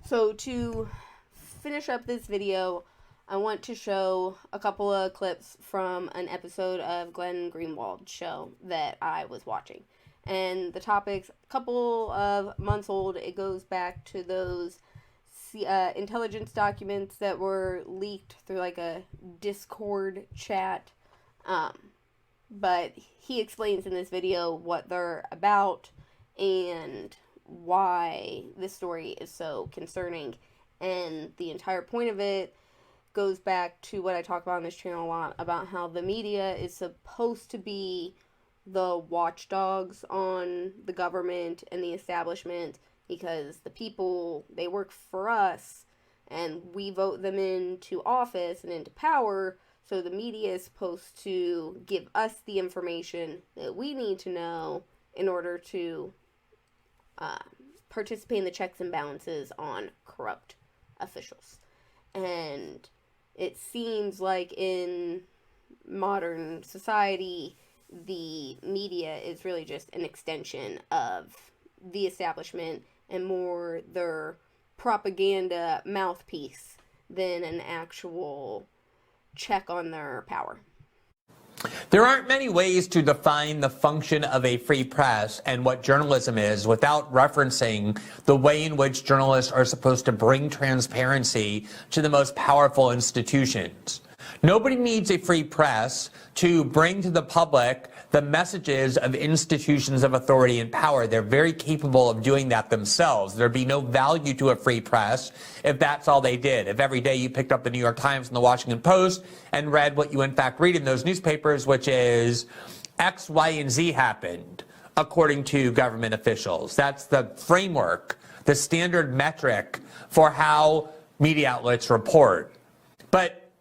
So to finish up this video, I want to show a couple of clips from an episode of Glenn Greenwald's show that I was watching. And the topic's a couple of months old. It goes back to those intelligence documents that were leaked through like a Discord chat. But he explains in this video what they're about and why this story is so concerning. And the entire point of it goes back to what I talk about on this channel a lot, about how the media is supposed to be the watchdogs on the government and the establishment, because the people, they work for us and we vote them into office and into power. So the media is supposed to give us the information that we need to know in order to participate in the checks and balances on corrupt officials. And it seems like in modern society, the media is really just an extension of the establishment and more their propaganda mouthpiece than an actual check on their power. There aren't many ways to define the function of a free press and what journalism is without referencing the way in which journalists are supposed to bring transparency to the most powerful institutions. Nobody needs a free press to bring to the public the messages of institutions of authority and power. They're very capable of doing that themselves. There'd be no value to a free press if that's all they did. If every day you picked up the New York Times and the Washington Post and read what you in fact read in those newspapers, which is X, Y, and Z happened, according to government officials. That's the framework, the standard metric for how media outlets report. But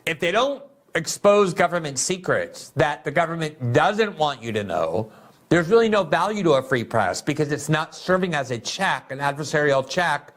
if they don't expose government secrets that the government doesn't want you to know, there's really no value to a free press, because it's not serving as a check, an adversarial check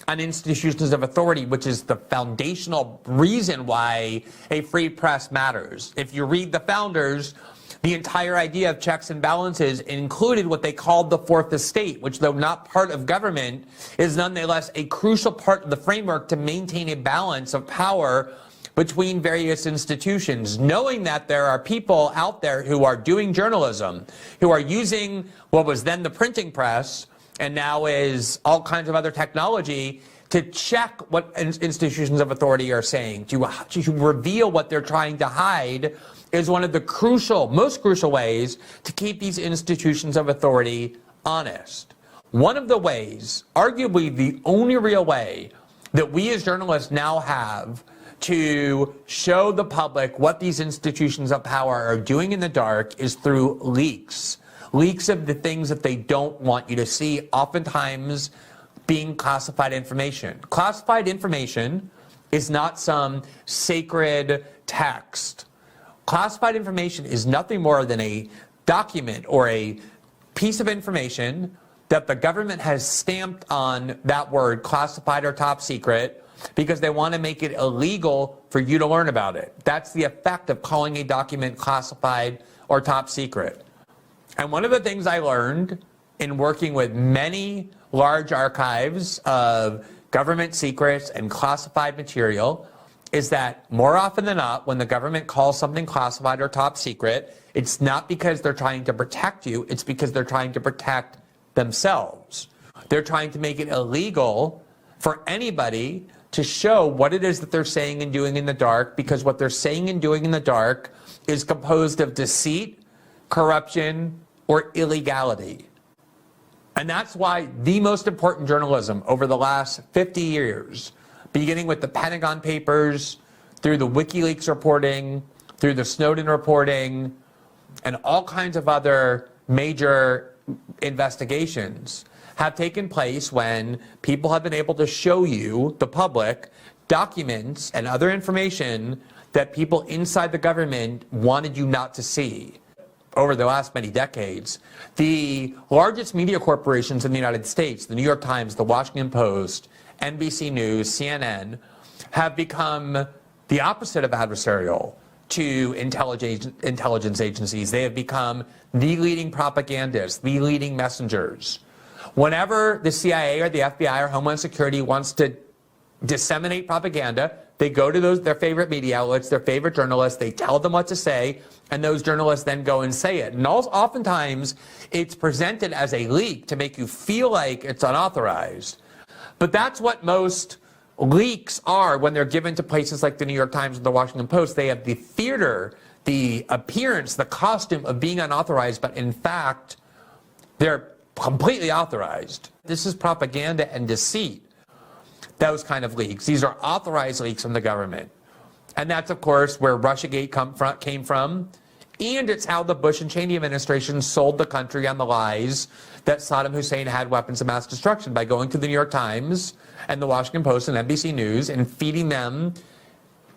on institutions of authority, which is the foundational reason why a free press matters. If you read the founders, the entire idea of checks and balances included what they called the fourth estate, which, though not part of government, is nonetheless a crucial part of the framework to maintain a balance of power between various institutions, knowing that there are people out there who are doing journalism, who are using what was then the printing press and now is all kinds of other technology to check what institutions of authority are saying, to reveal what they're trying to hide, is one of the most crucial ways to keep these institutions of authority honest. One of the ways, arguably the only real way, that we as journalists now have to show the public what these institutions of power are doing in the dark is through leaks. Leaks of the things that they don't want you to see, oftentimes being classified information. Classified information is not some sacred text. Classified information is nothing more than a document or a piece of information that the government has stamped on that word, classified or top secret, because they want to make it illegal for you to learn about it. That's the effect of calling a document classified or top secret. And one of the things I learned in working with many large archives of government secrets and classified material is that more often than not, when the government calls something classified or top secret, it's not because they're trying to protect you, it's because they're trying to protect themselves. They're trying to make it illegal for anybody to show what it is that they're saying and doing in the dark, because what they're saying and doing in the dark is composed of deceit, corruption, or illegality. And that's why the most important journalism over the last 50 years, beginning with the Pentagon Papers, through the WikiLeaks reporting, through the Snowden reporting, and all kinds of other major investigations, have taken place when people have been able to show you, the public, documents and other information that people inside the government wanted you not to see. Over the last many decades, the largest media corporations in the United States, the New York Times, the Washington Post, NBC News, CNN, have become the opposite of adversarial to intelligence agencies. They have become the leading propagandists, the leading messengers. Whenever the CIA or the FBI or Homeland Security wants to disseminate propaganda, they go to their favorite media outlets, their favorite journalists, they tell them what to say, and those journalists then go and say it. And oftentimes, it's presented as a leak to make you feel like it's unauthorized. But that's what most leaks are when they're given to places like the New York Times and the Washington Post. They have the theater, the appearance, the costume of being unauthorized, but in fact, they're completely authorized. This is propaganda and deceit. Those kind of leaks. These are authorized leaks from the government. And that's, of course, where Russiagate came from. And it's how the Bush and Cheney administration sold the country on the lies that Saddam Hussein had weapons of mass destruction by going to the New York Times and the Washington Post and NBC News and feeding them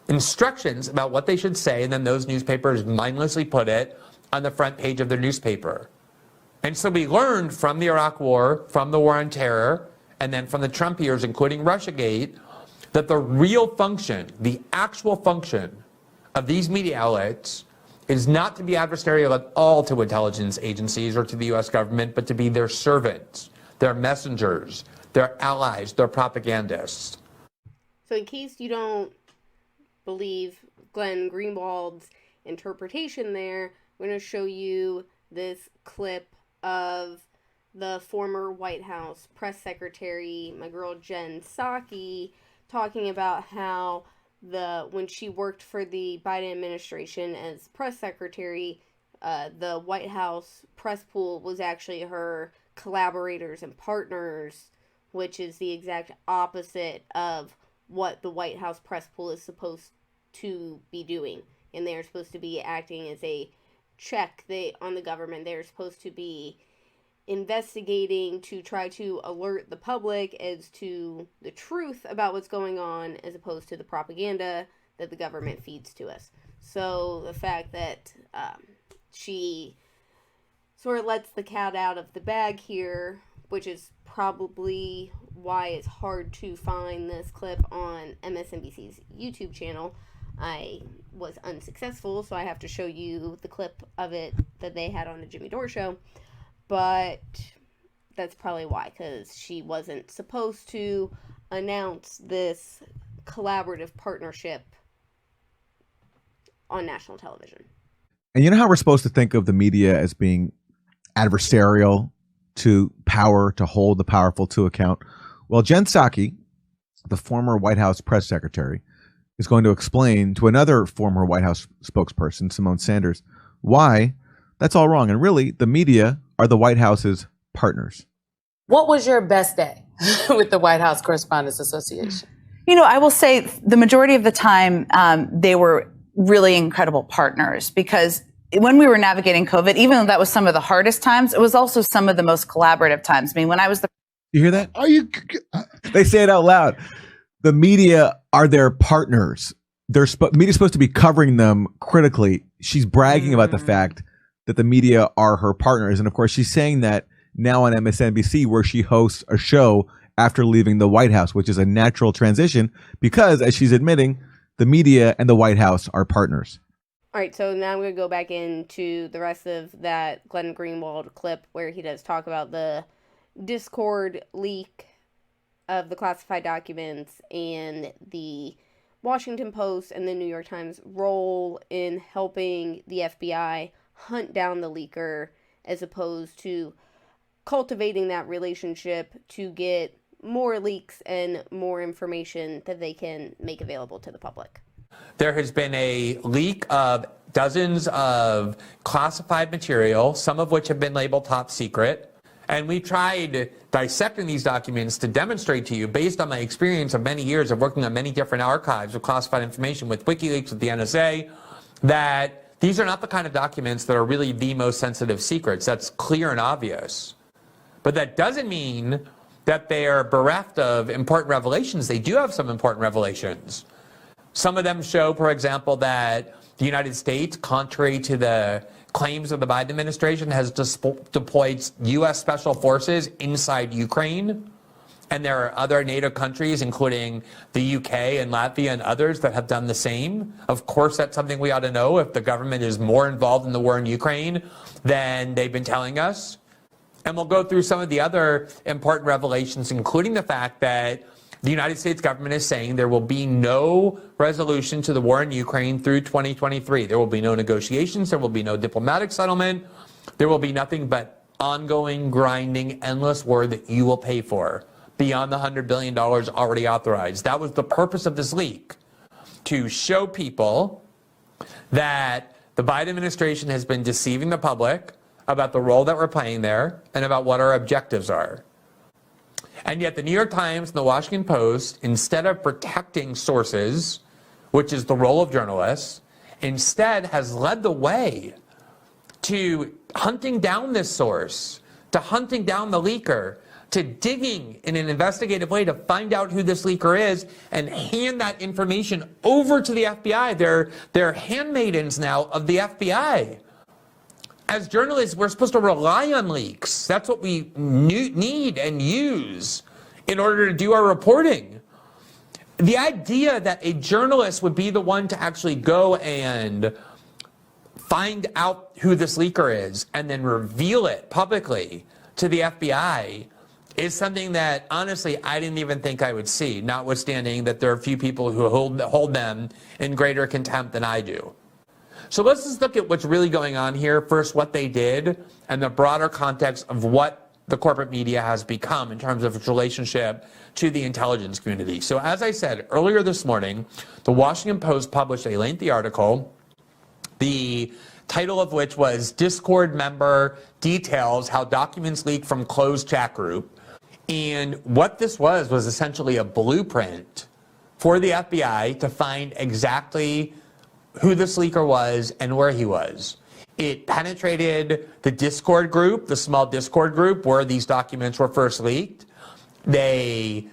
instructions about what they should say. And then those newspapers mindlessly put it on the front page of their newspaper. And so we learned from the Iraq War, from the War on Terror, and then from the Trump years, including Russiagate, that the real function, the actual function of these media outlets is not to be adversarial at all to intelligence agencies or to the U.S. government, but to be their servants, their messengers, their allies, their propagandists. So in case you don't believe Glenn Greenwald's interpretation there, I'm going to show you this clip of the former White House press secretary, my girl Jen Psaki, talking about how when she worked for the Biden administration as press secretary, the White House press pool was actually her collaborators and partners, which is the exact opposite of what the White House press pool is supposed to be doing. And they're supposed to be acting as a check on the government. They're supposed to be investigating to try to alert the public as to the truth about what's going on, as opposed to the propaganda that the government feeds to us. So the fact that she sort of lets the cat out of the bag here, which is probably why it's hard to find this clip on MSNBC's YouTube channel. I was unsuccessful, so I have to show you the clip of it that they had on the Jimmy Dore show. But that's probably why, because she wasn't supposed to announce this collaborative partnership on national television. And you know how we're supposed to think of the media as being adversarial to power, to hold the powerful to account? Well, Jen Psaki, the former White House press secretary, is going to explain to another former White House spokesperson, Simone Sanders, why that's all wrong. And really, the media are the White House's partners. What was your best day with the White House Correspondents Association? You know, I will say the majority of the time, they were really incredible partners, because when we were navigating COVID, even though that was some of the hardest times, it was also some of the most collaborative times. I mean, when I was You hear that? They say it out loud. The media are their partners. Media's supposed to be covering them critically. She's bragging about the fact that the media are her partners. And of course, she's saying that now on MSNBC, where she hosts a show after leaving the White House, which is a natural transition because, as she's admitting, the media and the White House are partners. All right, so now I'm going to go back into the rest of that Glenn Greenwald clip where he does talk about the Discord leak of the classified documents and the Washington Post and the New York Times role in helping the FBI hunt down the leaker, as opposed to cultivating that relationship to get more leaks and more information that they can make available to the public. There has been a leak of dozens of classified material, some of which have been labeled top secret. And we tried dissecting these documents to demonstrate to you, based on my experience of many years of working on many different archives of classified information with WikiLeaks, with the NSA, that these are not the kind of documents that are really the most sensitive secrets. That's clear and obvious. But that doesn't mean that they are bereft of important revelations. They do have some important revelations. Some of them show, for example, that the United States, contrary to the claims of the Biden administration, has deployed U.S. special forces inside Ukraine. And there are other NATO countries, including the UK and Latvia and others, that have done the same. Of course, that's something we ought to know if the government is more involved in the war in Ukraine than they've been telling us. And we'll go through some of the other important revelations, including the fact that the United States government is saying there will be no resolution to the war in Ukraine through 2023. There will be no negotiations. There will be no diplomatic settlement. There will be nothing but ongoing, grinding, endless war that you will pay for beyond the $100 billion already authorized. That was the purpose of this leak, to show people that the Biden administration has been deceiving the public about the role that we're playing there and about what our objectives are. And yet the New York Times and the Washington Post, instead of protecting sources, which is the role of journalists, instead has led the way to hunting down this source, to hunting down the leaker, to digging in an investigative way to find out who this leaker is and hand that information over to the FBI. They're handmaidens now of the FBI. As journalists, we're supposed to rely on leaks. That's what we need and use in order to do our reporting. The idea that a journalist would be the one to actually go and find out who this leaker is and then reveal it publicly to the FBI is something that, honestly, I didn't even think I would see, notwithstanding that there are a few people who hold them in greater contempt than I do. So let's just look at what's really going on here. First, what they did and the broader context of what the corporate media has become in terms of its relationship to the intelligence community. So as I said earlier this morning, the Washington Post published a lengthy article, the title of which was "Discord Member Details How Documents Leak from Closed Chat Group." And what this was essentially a blueprint for the FBI to find exactly who this leaker was and where he was. It penetrated the Discord group, the small Discord group where these documents were first leaked. They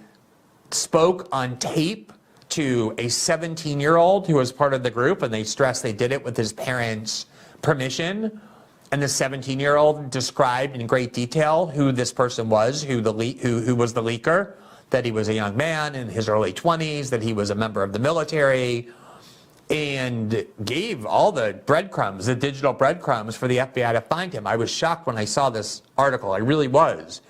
spoke on tape to a 17-year-old who was part of the group, and they stressed they did it with his parents' permission. And the 17-year-old described in great detail who this person was, who was the leaker, that he was a young man in his early 20s, that he was a member of the military, and gave all the breadcrumbs, the digital breadcrumbs for the FBI to find him. I was shocked when I saw this article. I really was.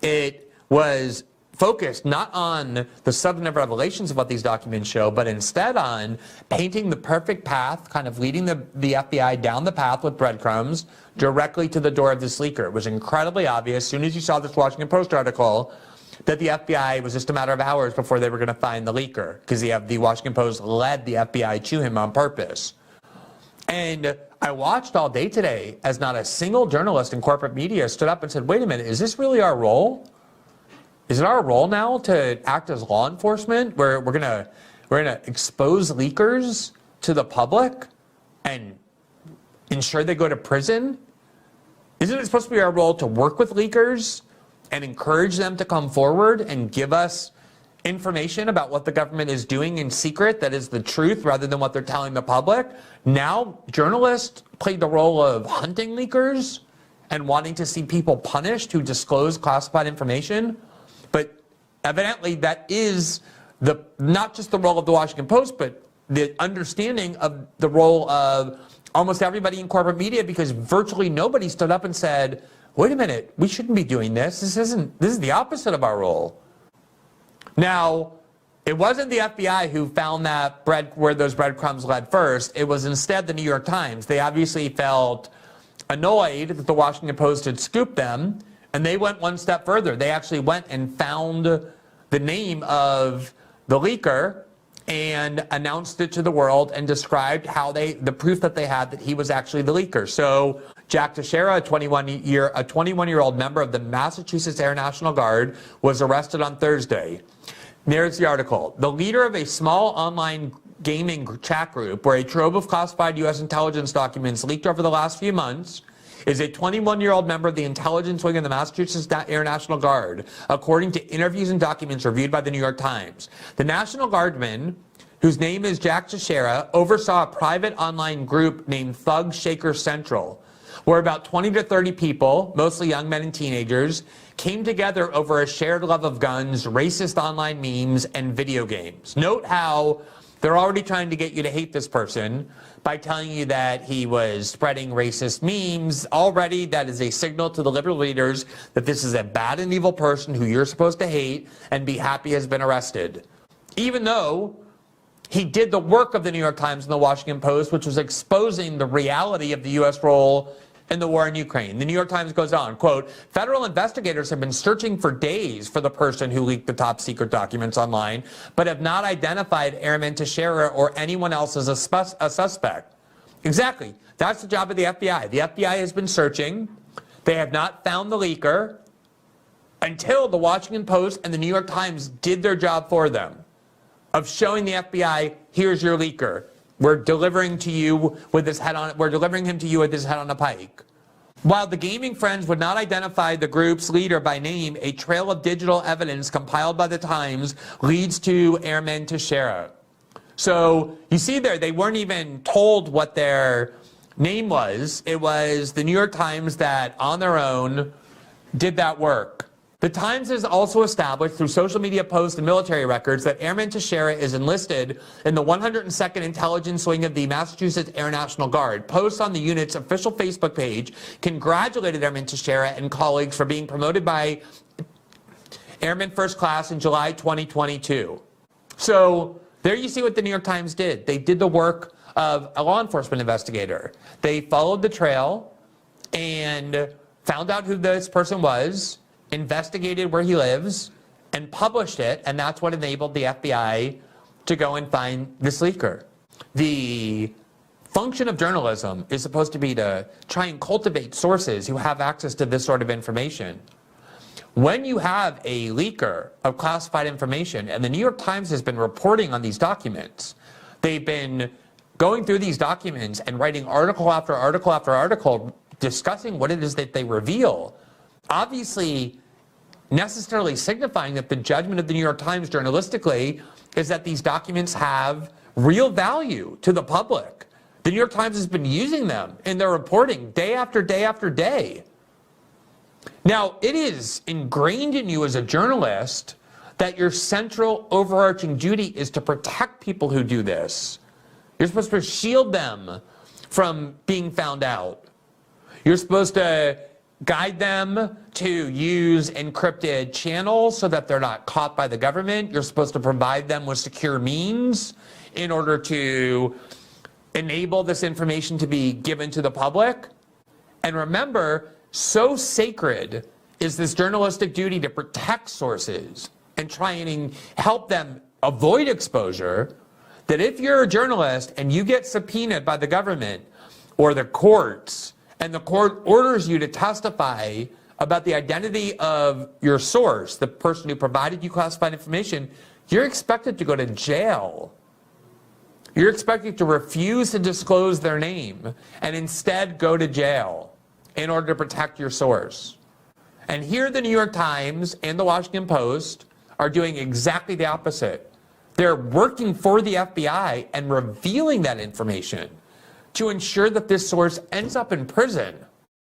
It was focused not on the substantive revelations of what these documents show, but instead on painting the perfect path, kind of leading the FBI down the path with breadcrumbs directly to the door of this leaker. It was incredibly obvious, as soon as you saw this Washington Post article, that the FBI was just a matter of hours before they were going to find the leaker, because the Washington Post led the FBI to him on purpose. And I watched all day today as not a single journalist in corporate media stood up and said, wait a minute, is this really our role? Is it our role now to act as law enforcement, where we're gonna expose leakers to the public and ensure they go to prison? Isn't it supposed to be our role to work with leakers and encourage them to come forward and give us information about what the government is doing in secret that is the truth rather than what they're telling the public? Now, journalists played the role of hunting leakers and wanting to see people punished who disclose classified information. But evidently that is not just the role of the Washington Post, but the understanding of the role of almost everybody in corporate media, because virtually nobody stood up and said, wait a minute, we shouldn't be doing this. This is the opposite of our role. Now, it wasn't the FBI who found that where those breadcrumbs led first. It was instead the New York Times. They obviously felt annoyed that the Washington Post had scooped them, and they went one step further. They actually went and found the name of the leaker and announced it to the world and described how the proof that they had that he was actually the leaker. So Jack Teixeira, a 21-year-old member of the Massachusetts Air National Guard, was arrested on Thursday. There's the article. The leader of a small online gaming chat group where a trove of classified U.S. intelligence documents leaked over the last few months is a 21-year-old member of the intelligence wing of the Massachusetts Air National Guard, according to interviews and documents reviewed by the New York Times. The National Guardman, whose name is Jack Teixeira, oversaw a private online group named Thug Shaker Central, where about 20 to 30 people, mostly young men and teenagers, came together over a shared love of guns, racist online memes, and video games. Note how They're already trying to get you to hate this person by telling you that he was spreading racist memes. Already, that is a signal to the liberal leaders that this is a bad and evil person who you're supposed to hate and be happy has been arrested. Even though he did the work of the New York Times and the Washington Post, which was exposing the reality of the U.S. role in the war in Ukraine. The New York Times goes on, quote, federal investigators have been searching for days for the person who leaked the top secret documents online, but have not identified Airman Teixeira or anyone else as a suspect. Exactly. That's the job of the FBI. The FBI has been searching. They have not found the leaker until the Washington Post and the New York Times did their job for them of showing the FBI, here's your leaker. We're delivering to you with his head on. We're delivering him to you with his head on a pike. While the gaming friends would not identify the group's leader by name, a trail of digital evidence compiled by the Times leads to Airman Teixeira. So you see there, they weren't even told what their name was. It was the New York Times that, on their own, did that work. The Times has also established through social media posts and military records that Airman Teixeira is enlisted in the 102nd Intelligence Wing of the Massachusetts Air National Guard. Posts on the unit's official Facebook page congratulated Airman Teixeira and colleagues for being promoted by Airman First Class in July 2022. So there you see what the New York Times did. They did the work of a law enforcement investigator. They followed the trail and found out who this person was, investigated where he lives, and published it, and that's what enabled the FBI to go and find this leaker. The function of journalism is supposed to be to try and cultivate sources who have access to this sort of information. When you have a leaker of classified information, and the New York Times has been reporting on these documents, they've been going through these documents and writing article after article after article discussing what it is that they reveal, obviously necessarily signifying that the judgment of the New York Times journalistically is that these documents have real value to the public. The New York Times has been using them in their reporting day after day after day. Now, it is ingrained in you as a journalist that your central overarching duty is to protect people who do this. You're supposed to shield them from being found out. You're supposed to guide them to use encrypted channels so that they're not caught by the government. You're supposed to provide them with secure means in order to enable this information to be given to the public. And remember, so sacred is this journalistic duty to protect sources and try and help them avoid exposure, that if you're a journalist and you get subpoenaed by the government or the courts, and the court orders you to testify about the identity of your source, the person who provided you classified information, you're expected to go to jail. You're expected to refuse to disclose their name and instead go to jail in order to protect your source. And here the New York Times and the Washington Post are doing exactly the opposite. They're working for the FBI and revealing that information to ensure that this source ends up in prison.